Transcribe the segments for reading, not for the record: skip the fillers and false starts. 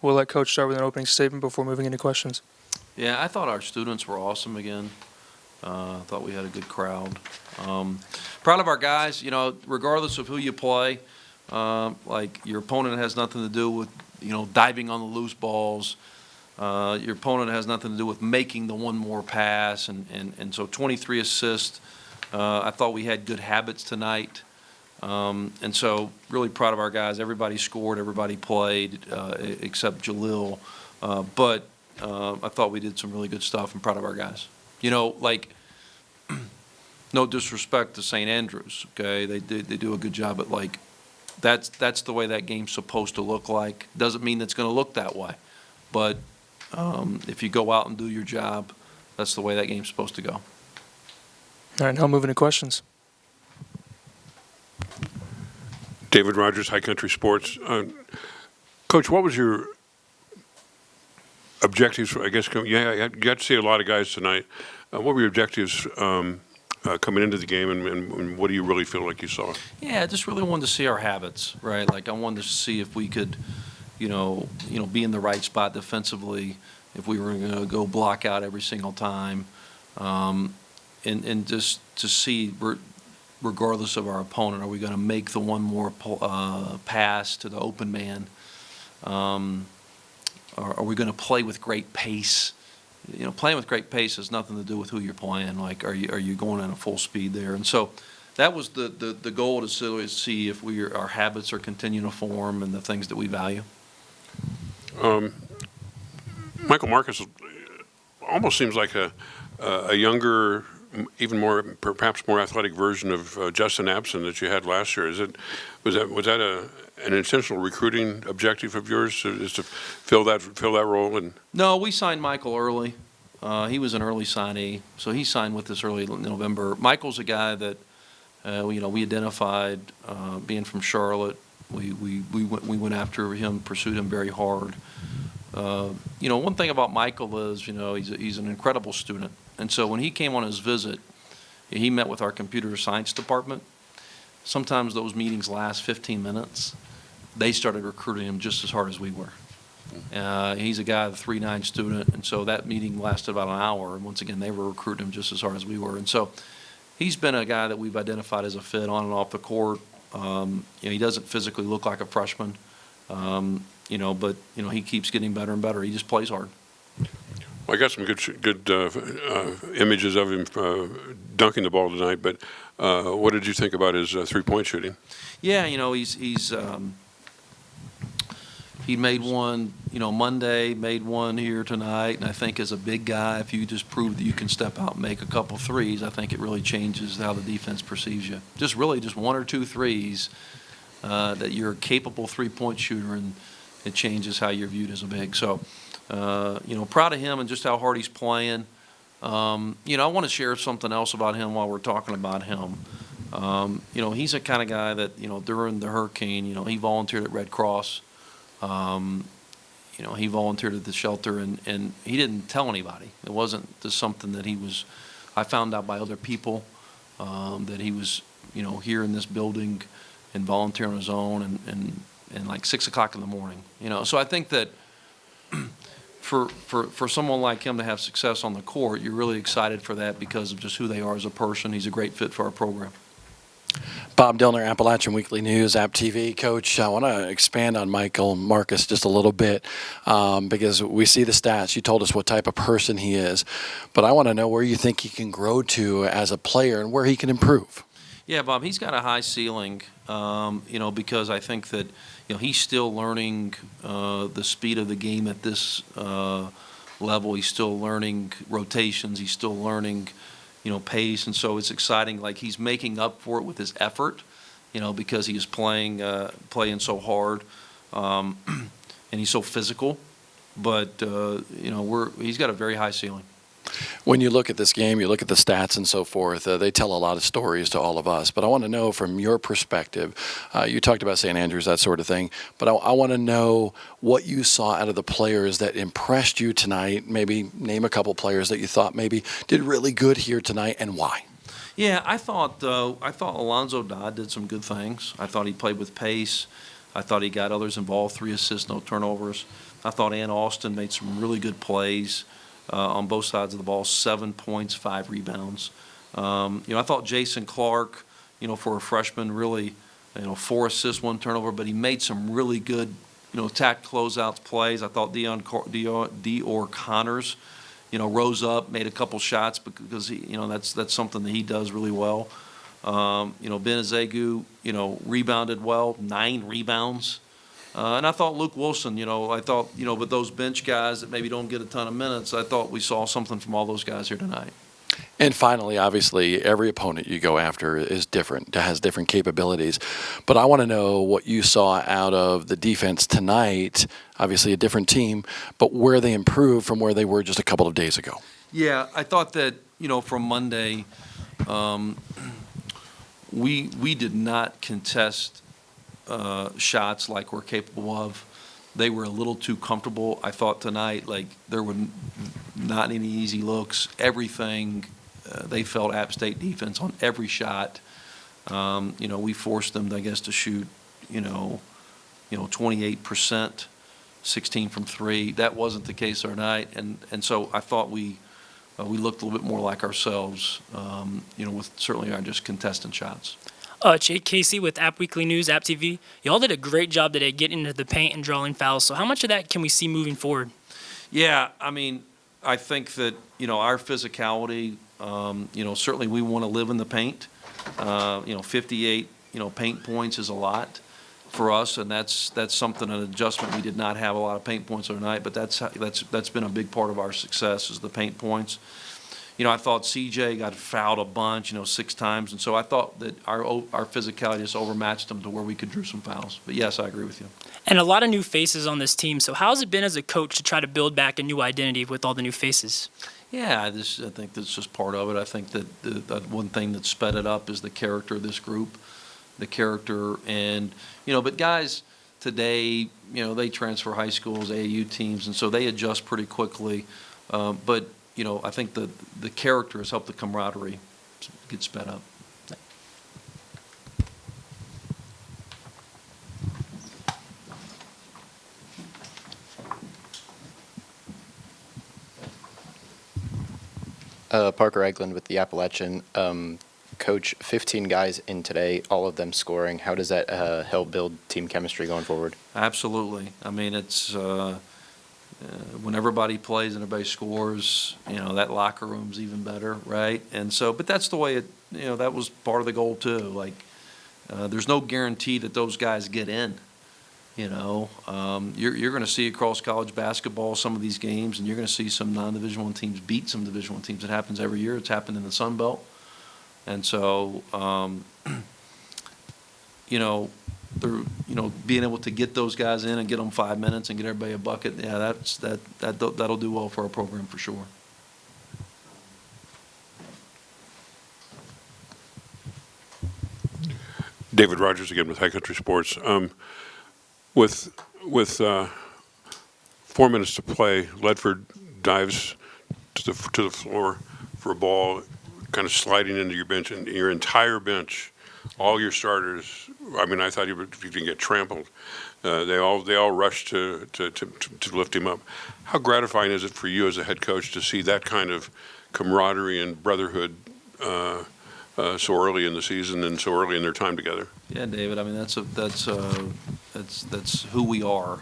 We'll let Coach start with an opening statement before moving into questions. Yeah, I thought our students were awesome again. I thought we had a good crowd. Proud of our guys, you know, regardless of who you play, like your opponent has nothing to do with, you know, diving on the loose balls. Your opponent has nothing to do with making the one more pass. And so 23 assists. I thought we had good habits tonight. And so really proud of our guys. Everybody scored, everybody played, except Jamil. But I thought we did some really good stuff, and proud of our guys. You know, like, no disrespect to St. Andrews, okay? They do a good job, but like, that's the way that game's supposed to look like. Doesn't mean it's going to look that way, but if you go out and do your job, that's the way that game's supposed to go. All right, now moving to questions. David Rogers, High Country Sports. Coach, what was your objectives? I guess you got to see a lot of guys tonight. What were your objectives coming into the game, and what do you really feel like you saw? Yeah, I just really wanted to see our habits, right? Like I wanted to see if we could, you know, be in the right spot defensively, if we were going to go block out every single time, and just to see, regardless of our opponent, are we going to make the one more pass to the open man? Are we going to play with great pace? You know, playing with great pace has nothing to do with who you're playing. Like, are you going at a full speed there? And so that was the goal, to see if our habits are continuing to form and the things that we value. Michael Marcus almost seems like a younger, even more, perhaps more athletic version of Justin Abson that you had last year. Was that an intentional recruiting objective of yours, is to fill that role? And no, we signed Michael early. He was an early signee, so he signed with us early in November. Michael's a guy that we identified being from Charlotte. We went after him, pursued him very hard. One thing about Michael is, he's an incredible student. And so when he came on his visit, he met with our computer science department. Sometimes those meetings last 15 minutes. They started recruiting him just as hard as we were. He's a guy, the 3.9 student, and so that meeting lasted about an hour. And once again, they were recruiting him just as hard as we were. And so he's been a guy that we've identified as a fit on and off the court. He doesn't physically look like a freshman, but he keeps getting better and better. He just plays hard. Well, I got some good images of him dunking the ball tonight, but what did you think about his three-point shooting? Yeah, he made one, Monday, made one here tonight, and I think as a big guy, if you just prove that you can step out and make a couple threes, I think it really changes how the defense perceives you. Just one or two threes, that you're a capable three-point shooter, and it changes how you're viewed as a big. So, proud of him and just how hard he's playing. I want to share something else about him while we're talking about him. He's a kind of guy that, during the hurricane, he volunteered at Red Cross. He volunteered at the shelter, and he didn't tell anybody. It wasn't just something that I found out by other people, that he was, here in this building and volunteering on his own and like 6 o'clock in the morning, So I think that for someone like him to have success on the court, you're really excited for that because of just who they are as a person. He's a great fit for our program. Bob Dillner, Appalachian Weekly News, App TV. Coach, I want to expand on Michael Marcus just a little bit because we see the stats. You told us what type of person he is, but I want to know where you think he can grow to as a player and where he can improve. Yeah, Bob, he's got a high ceiling, because I think that, he's still learning the speed of the game at this level. He's still learning rotations. He's still learning pace, and so it's exciting. Like, he's making up for it with his effort, because he is playing so hard, and he's so physical. But he's got a very high ceiling. When you look at this game, you look at the stats and so forth, they tell a lot of stories to all of us. But I want to know from your perspective, you talked about St. Andrews, that sort of thing, but I want to know what you saw out of the players that impressed you tonight. Maybe name a couple players that you thought maybe did really good here tonight and why. Yeah, I thought Alonzo Dodd did some good things. I thought he played with pace. I thought he got others involved, 3 assists, no turnovers. I thought Ann Austin made some really good plays on both sides of the ball, 7 points, 5 rebounds. I thought Jason Clark, for a freshman, really, 4 assists, 1 turnover, but he made some really good, attack closeouts plays. I thought Dior Connors, rose up, made a couple shots because that's something that he does really well. Ben Ezegu, rebounded well, 9 rebounds. And I thought Luke Wilson, but those bench guys that maybe don't get a ton of minutes, I thought we saw something from all those guys here tonight. And finally, obviously, every opponent you go after is different, has different capabilities. But I want to know what you saw out of the defense tonight. Obviously, a different team, but where they improved from where they were just a couple of days ago. Yeah, I thought that, from Monday, we did not contest shots like we're capable of. They were a little too comfortable. I thought tonight, like, there were not any easy looks. Everything, they felt App State defense on every shot. We forced them, I guess, to shoot, 28%, 16 from 3. That wasn't the case tonight, and so I thought we looked a little bit more like ourselves, with certainly our just contesting shots. Jake Casey with App Weekly News, App TV. Y'all did a great job today getting into the paint and drawing fouls. So how much of that can we see moving forward? Yeah, I mean, I think that, our physicality, certainly we want to live in the paint. 58, paint points is a lot for us, and that's something, an adjustment. We did not have a lot of paint points tonight, but that's been a big part of our success is the paint points. I thought CJ got fouled a bunch, 6 times, and so I thought that our physicality just overmatched them to where we could draw some fouls. But yes, I agree with you. And a lot of new faces on this team. So how's it been as a coach to try to build back a new identity with all the new faces? Yeah, I think that's just part of it. I think that the one thing that sped it up is the character of this group, the character, and but guys today, they transfer high schools, AAU teams, and so they adjust pretty quickly. But I think the character has helped the camaraderie get sped up. Parker Eglin with the Appalachian. Coach, 15 guys in today, all of them scoring. How does that help build team chemistry going forward? Absolutely. I mean, it's when everybody plays and everybody scores, that locker room's even better, right? And so, but that's the way it, that was part of the goal too. Like, there's no guarantee that those guys get in. You're going to see across college basketball some of these games, and you're going to see some non-Division I teams beat some Division I teams. It happens every year. It's happened in the Sun Belt, and so being able to get those guys in and get them 5 minutes and get everybody a bucket, yeah, that'll do well for our program for sure. David Rogers again with High Country Sports. With 4 minutes to play, Ledford dives to the floor for a ball, kind of sliding into your bench, and your entire bench, all your starters. I mean, I thought you could get trampled. They all rushed to lift him up. How gratifying is it for you as a head coach to see that kind of camaraderie and brotherhood so early in the season and so early in their time together? Yeah, David. I mean, that's who we are,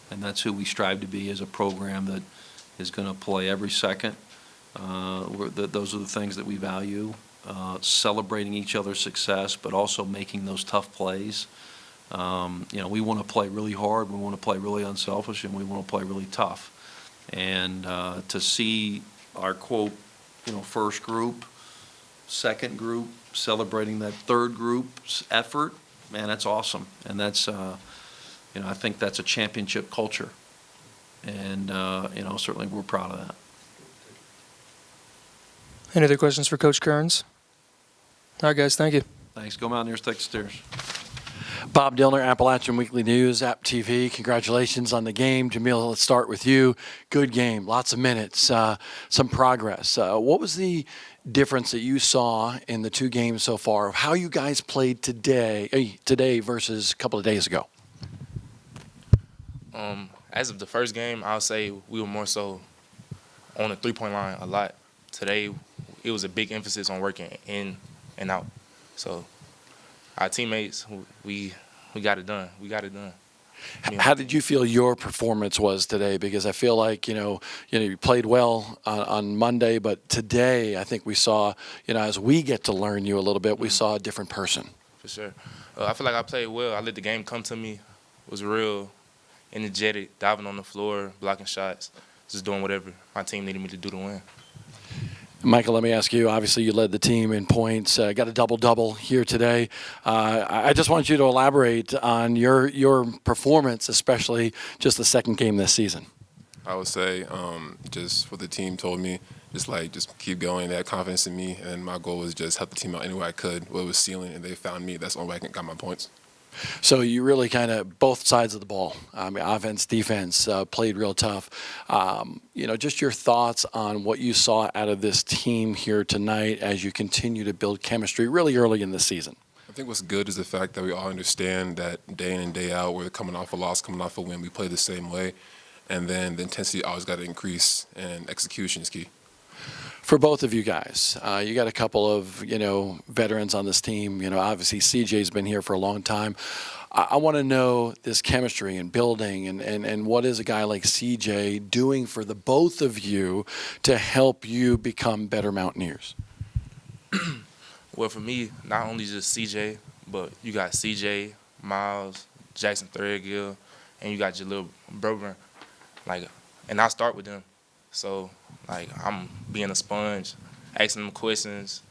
and that's who we strive to be as a program that is going to play every second. Those are the things that we value: celebrating each other's success, but also making those tough plays. We want to play really hard. We want to play really unselfish, and we want to play really tough. And to see our quote, first group, second group, celebrating that third group's effort, man, that's awesome. And that's, I think that's a championship culture. And, certainly we're proud of that. Any other questions for Coach Kerns? All right, guys, thank you. Thanks. Go Mountaineers, take the stairs. Bob Dillner, Appalachian Weekly News, App TV. Congratulations on the game. Jamil, let's start with you. Good game, lots of minutes, some progress. What was the difference that you saw in the 2 games so far of how you guys played today versus a couple of days ago? as of the first game, I'll say we were more so on the three-point line a lot. Today, it was a big emphasis on working in and out. So our teammates, we got it done. We got it done. How did you feel your performance was today? Because I feel like you played well on Monday, but today I think we saw, as we get to learn you a little bit, we saw a different person. For sure. I feel like I played well. I let the game come to me. Was real energetic, diving on the floor, blocking shots, just doing whatever my team needed me to do to win. Michael, let me ask you. Obviously, you led the team in points, got a double-double here today. I just want you to elaborate on your performance, especially just the second game this season. I would say just what the team told me, just keep going. They had confidence in me, and my goal was just help the team out any way I could. What was ceiling, and they found me. That's the only way I got my points. So you really kind of both sides of the ball. I mean, offense, defense, played real tough. Just your thoughts on what you saw out of this team here tonight as you continue to build chemistry really early in the season. I think what's good is the fact that we all understand that day in and day out, we're coming off a loss, coming off a win, we play the same way. And then the intensity always got to increase, and execution is key. For both of you guys, you got a couple of, veterans on this team. Obviously CJ's been here for a long time. I want to know this chemistry and building and what is a guy like CJ doing for the both of you to help you become better Mountaineers? Well, for me, not only just CJ, but you got CJ, Miles, Jackson Threadgill, and you got your little brother. And I start with them. So, I'm being a sponge, asking them questions.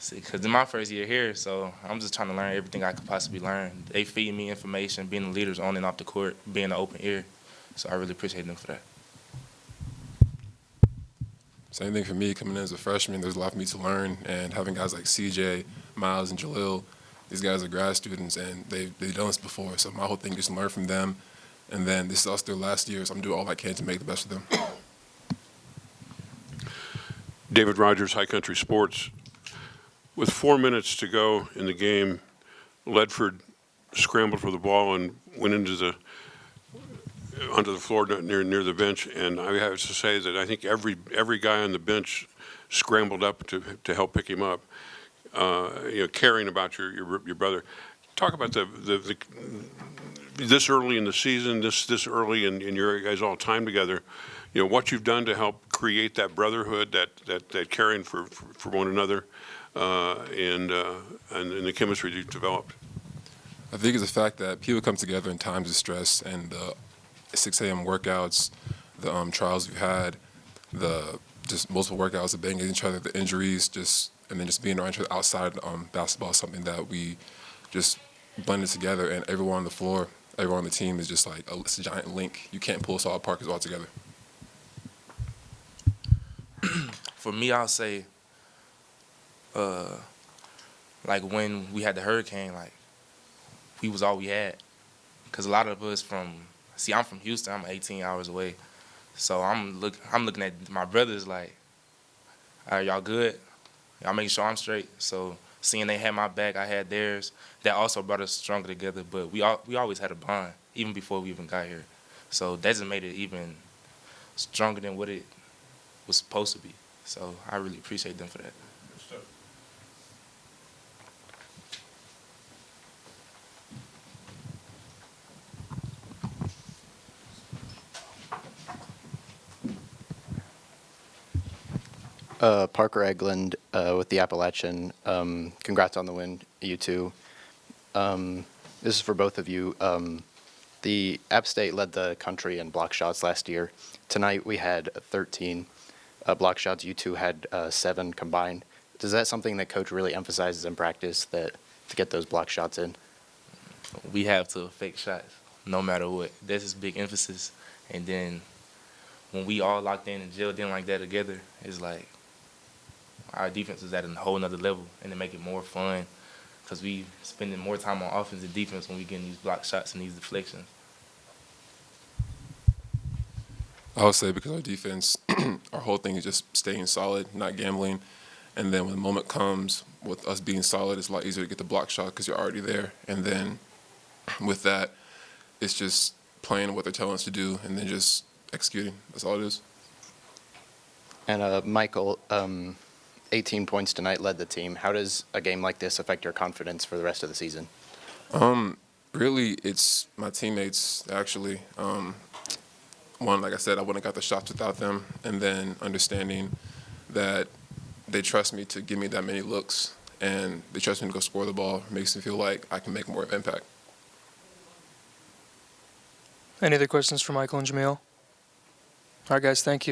Because it's my first year here, so I'm just trying to learn everything I could possibly learn. They feed me information, being the leaders on and off the court, being an open ear. So I really appreciate them for that. Same thing for me, coming in as a freshman, there's a lot for me to learn, and having guys like CJ, Miles, and Jalil, these guys are grad students, and they've done this before, so my whole thing is to learn from them, and then this is also their last year, so I'm doing all I can to make the best of them. David Rogers, High Country Sports. With 4 minutes to go in the game, Ledford scrambled for the ball and went onto the floor near the bench. And I have to say that I think every guy on the bench scrambled up to help pick him up. Caring about your brother. Talk about this early in the season, this early in your guys all time together. What you've done to help create that brotherhood, that caring for one another, and the chemistry you've developed. I think it's the fact that people come together in times of stress, and the 6 a.m. workouts, the trials we've had, the just multiple workouts, the banging each other, the injuries, and then just being around each other outside basketball is something that we just blended together, and everyone on the floor, everyone on the team is just it's a giant link. You can't pull us all apart because we're all together. For me, I'll say, when we had the hurricane, we was all we had. Because a lot of us I'm from Houston, I'm 18 hours away. So I'm looking at my brothers are y'all good? Y'all making sure I'm straight? So seeing they had my back, I had theirs, that also brought us stronger together. But we always had a bond, even before we even got here. So that just made it even stronger than what it was supposed to be. So I really appreciate them for that. Parker Eglund with the Appalachian. Congrats on the win, you two. This is for both of you. The App State led the country in block shots last year. Tonight we had 13 block shots. You two had 7 combined. Is that something that Coach really emphasizes in practice, that to get those block shots in? We have to affect shots, no matter what. That's his big emphasis. And then when we all locked in and gelled in like that together, it's our defense is at a whole nother level, and it make it more fun because we spending more time on offense and defense when we getting these block shots and these deflections. I would say because our defense, our whole thing is just staying solid, not gambling. And then when the moment comes, with us being solid, it's a lot easier to get the block shot because you're already there. And then with that, it's just playing what they're telling us to do and then just executing. That's all it is. And Michael, 18 points tonight led the team. How does a game like this affect your confidence for the rest of the season? Really, it's my teammates, actually. One, like I said, I wouldn't have got the shots without them. And then understanding that they trust me to give me that many looks and they trust me to go score the ball makes me feel like I can make more of an impact. Any other questions for Michael and Jamil? All right, guys, thank you.